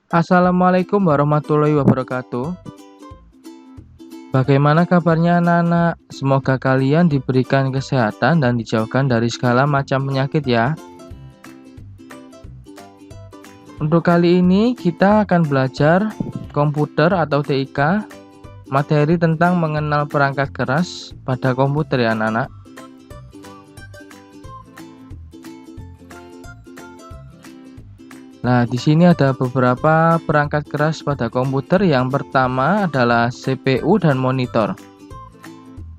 Assalamualaikum warahmatullahi wabarakatuh. Bagaimana kabarnya anak-anak? Semoga kalian diberikan kesehatan dan dijauhkan dari segala macam penyakit ya. Untuk kali ini kita akan belajar komputer atau TIK, materi tentang mengenal perangkat keras pada komputer ya anak-anak. Nah, di sini ada beberapa perangkat keras pada komputer. Yang pertama adalah CPU dan monitor.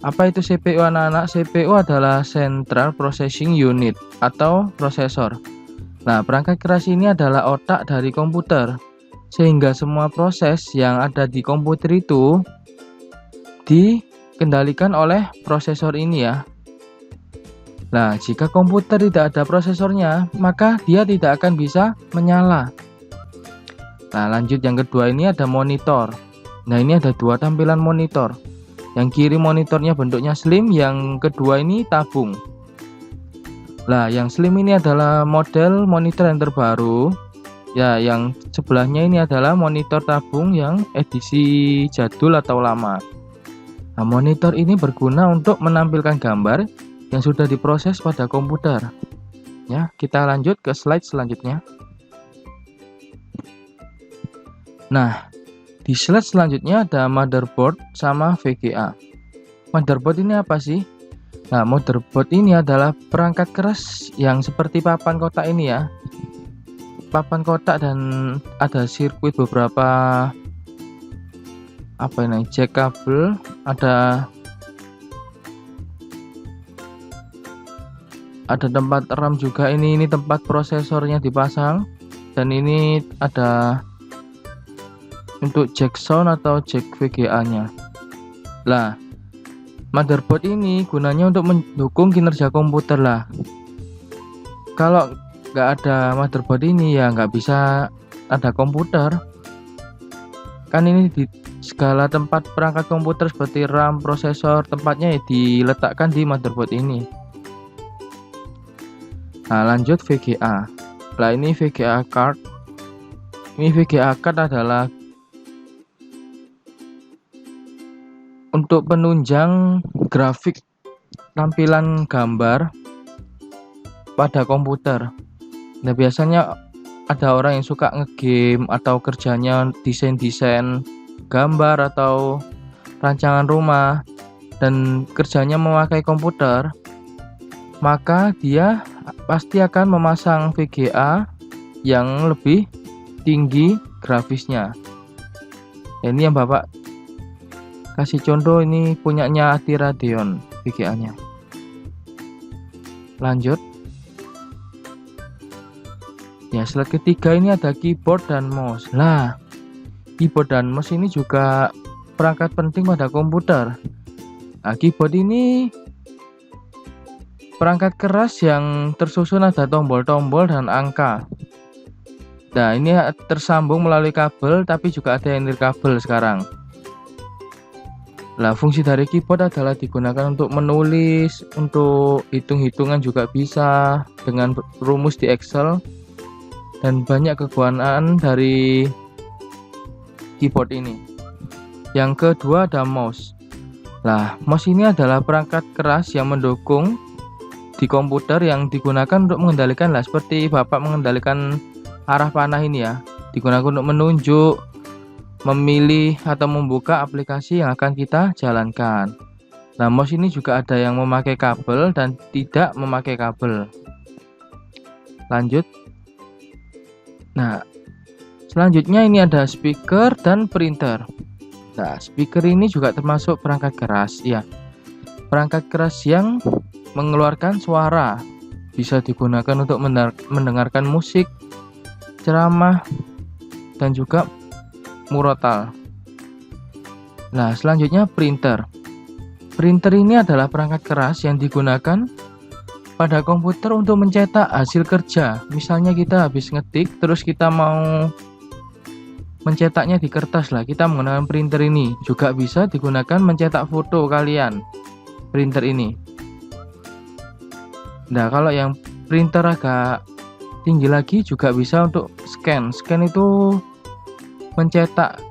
Apa itu CPU anak-anak? CPU adalah Central Processing Unit atau prosesor. Nah, perangkat keras ini adalah otak dari komputer, sehingga semua proses yang ada di komputer itu dikendalikan oleh prosesor ini ya. Nah, jika komputer tidak ada prosesornya, maka dia tidak akan bisa menyala. Nah, lanjut yang kedua ini ada monitor. Nah, ini ada dua tampilan monitor. Yang kiri monitornya bentuknya slim, yang kedua ini tabung. Nah, yang slim ini adalah model monitor yang terbaru. Ya, yang sebelahnya ini adalah monitor tabung yang edisi jadul atau lama. Nah, monitor ini berguna untuk menampilkan gambar yang sudah diproses pada komputer. Ya, kita lanjut ke slide selanjutnya. Nah, di slide selanjutnya ada motherboard sama VGA. Motherboard ini apa sih? Nah, motherboard ini adalah perangkat keras yang seperti papan kotak ini ya. Papan kotak dan ada sirkuit beberapa jack kabel, ada tempat RAM juga. Ini tempat prosesornya dipasang, dan ini ada untuk jack sound atau jack VGA nya. Lah, motherboard ini gunanya untuk mendukung kinerja komputer lah. Kalau nggak ada motherboard ini ya nggak bisa ada komputer. Kan ini di segala tempat perangkat komputer seperti RAM, prosesor, tempatnya ya diletakkan di motherboard ini. Nah, lanjut VGA. Nah, ini VGA card. Ini VGA card adalah untuk penunjang grafik tampilan gambar pada komputer. Nah, biasanya ada orang yang suka ngegame atau kerjanya desain-desain gambar atau rancangan rumah dan kerjanya memakai komputer, maka dia pasti akan memasang VGA yang lebih tinggi grafisnya. Ini yang Bapak kasih contoh, ini punyanya Ati Radeon VGA nya. Lanjut ya, slide ketiga ini ada keyboard dan mouse. Nah, keyboard dan mouse ini juga perangkat penting pada komputer. Nah, keyboard ini perangkat keras yang tersusun ada tombol-tombol dan angka. Nah, ini tersambung melalui kabel, tapi juga ada yang nirkabel sekarang. Nah, fungsi dari keyboard adalah digunakan untuk menulis, untuk hitung-hitungan juga bisa dengan rumus di Excel, dan banyak kegunaan dari keyboard ini. Yang kedua ada mouse. Nah, mouse ini adalah perangkat keras yang mendukung di komputer yang digunakan untuk mengendalikan lah, seperti Bapak mengendalikan arah panah ini ya, digunakan untuk menunjuk, memilih atau membuka aplikasi yang akan kita jalankan. Nah, mouse ini juga ada yang memakai kabel dan tidak memakai kabel. Lanjut. Nah, selanjutnya ini ada speaker dan printer. Nah, speaker ini juga termasuk perangkat keras ya. Perangkat keras yang mengeluarkan suara, bisa digunakan untuk mendengarkan musik, ceramah, dan juga murotal. Nah, selanjutnya printer. Printer ini adalah perangkat keras yang digunakan pada komputer untuk mencetak hasil kerja. Misalnya kita habis ngetik, terus kita mau mencetaknya di kertas lah, kita menggunakan printer ini. Juga bisa digunakan mencetak foto kalian, printer ini. Nah, kalau yang printer agak tinggi lagi juga bisa untuk scan. Scan itu mencetak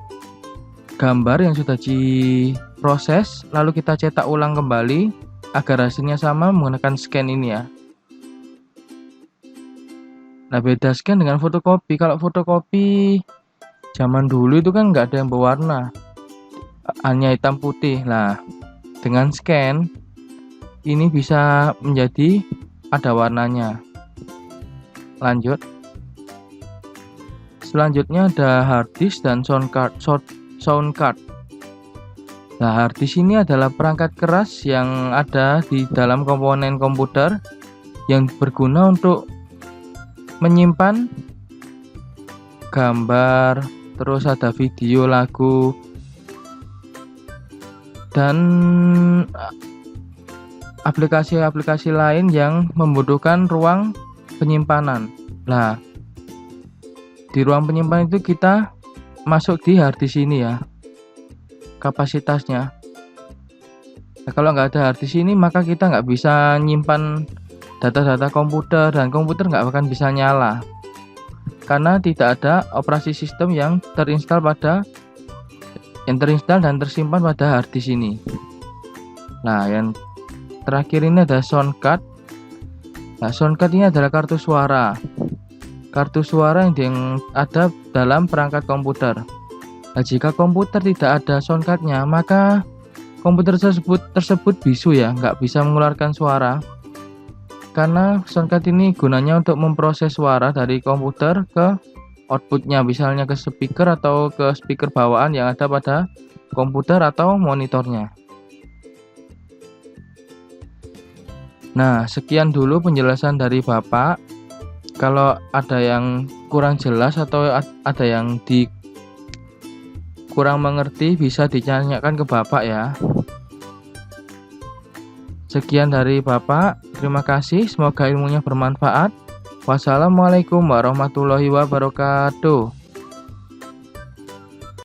gambar yang sudah diproses, lalu kita cetak ulang kembali agar hasilnya sama menggunakan scan ini ya. Nah, beda scan dengan fotokopi. Kalau fotokopi zaman dulu itu kan nggak ada yang berwarna, hanya hitam putih. Nah, dengan scan ini bisa menjadi ada warnanya. Lanjut. Selanjutnya ada hard disk dan sound card. Nah, hard disk ini adalah perangkat keras yang ada di dalam komponen komputer yang berguna untuk menyimpan gambar, terus ada video, lagu, dan aplikasi-aplikasi lain yang membutuhkan ruang penyimpanan. Nah, di ruang penyimpanan itu kita masuk di hard disk ini ya, kapasitasnya. Nah, kalau nggak ada hard disk ini maka kita nggak bisa nyimpan data-data komputer, dan komputer nggak akan bisa nyala karena tidak ada operasi sistem yang terinstall dan tersimpan pada hard disk ini. Nah, yang terakhir ini ada sound card. Nah, sound card ini adalah kartu suara yang ada dalam perangkat komputer. Nah, jika komputer tidak ada sound cardnya, maka komputer tersebut bisu ya, nggak bisa mengeluarkan suara. Karena sound card ini gunanya untuk memproses suara dari komputer ke outputnya, misalnya ke speaker atau ke speaker bawaan yang ada pada komputer atau monitornya. Nah, sekian dulu penjelasan dari Bapak. Kalau ada yang kurang jelas atau ada yang kurang mengerti, bisa ditanyakan ke Bapak ya. Sekian dari Bapak, terima kasih, semoga ilmunya bermanfaat. Wassalamualaikum warahmatullahi wabarakatuh.